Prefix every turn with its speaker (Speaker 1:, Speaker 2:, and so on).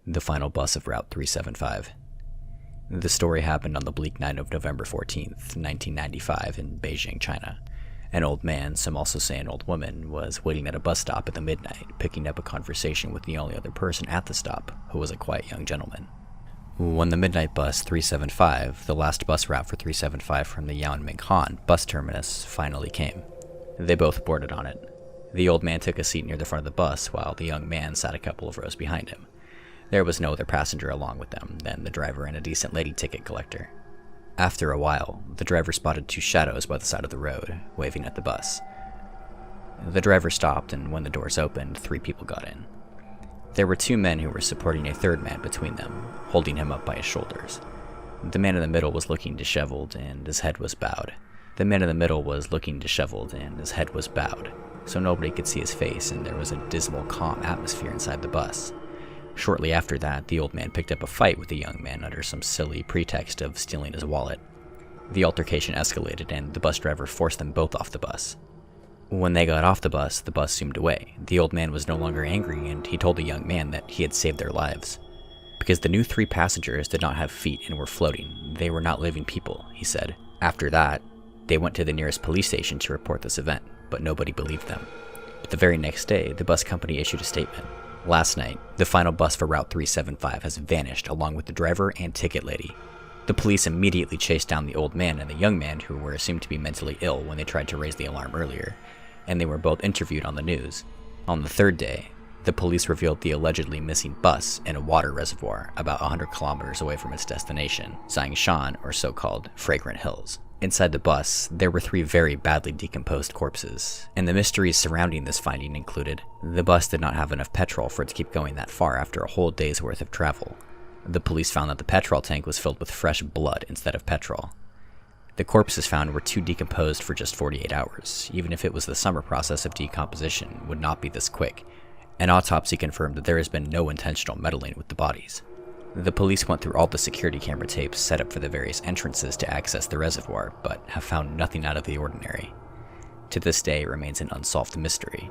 Speaker 1: The final bus of Route 375. The story happened on the bleak night of November 14th, 1995 in Beijing, China. An old man, some also say an old woman, was waiting at a bus stop at the midnight, picking up a conversation with the only other person at the stop, who was a quiet young gentleman. When the midnight bus 375, the last bus route for 375 from the Yanminghan bus terminus, finally came, they both boarded on it. The old man took a seat near the front of the bus, while the young man sat a couple of rows behind him. There was no other passenger along with them than the driver and a decent lady ticket collector. After a while, the driver spotted two shadows by the side of the road, waving at the bus. The driver stopped, and when the doors opened, 3 people got in. There were 2 men who were supporting a third man between them, holding him up by his shoulders. The man in the middle was looking disheveled, and his head was bowed. So nobody could see his face, and there was a dismal, calm atmosphere inside the bus. Shortly after that, the old man picked up a fight with the young man under some silly pretext of stealing his wallet. The altercation escalated, and the bus driver forced them both off the bus. When they got off the bus zoomed away. The old man was no longer angry, and he told the young man that he had saved their lives. Because the new 3 passengers did not have feet and were floating, they were not living people, he said. After that, they went to the nearest police station to report this event, but nobody believed them. But the very next day, the bus company issued a statement. Last night, the final bus for Route 375 has vanished along with the driver and ticket lady. The police immediately chased down the old man and the young man, who were assumed to be mentally ill when they tried to raise the alarm earlier, and they were both interviewed on the news. On the 3rd day, the police revealed the allegedly missing bus in a water reservoir about 100 kilometers away from its destination, Zhangshan, or so-called Fragrant Hills. Inside the bus, there were 3 very badly decomposed corpses, and the mysteries surrounding this finding included: the bus did not have enough petrol for it to keep going that far after a whole day's worth of travel. The police found that the petrol tank was filled with fresh blood instead of petrol. The corpses found were too decomposed for just 48 hours. Even if it was the summer process of decomposition, would not be this quick. An autopsy confirmed that there has been no intentional meddling with the bodies. The police went through all the security camera tapes set up for the various entrances to access the reservoir, but have found nothing out of the ordinary. To this day, it remains an unsolved mystery.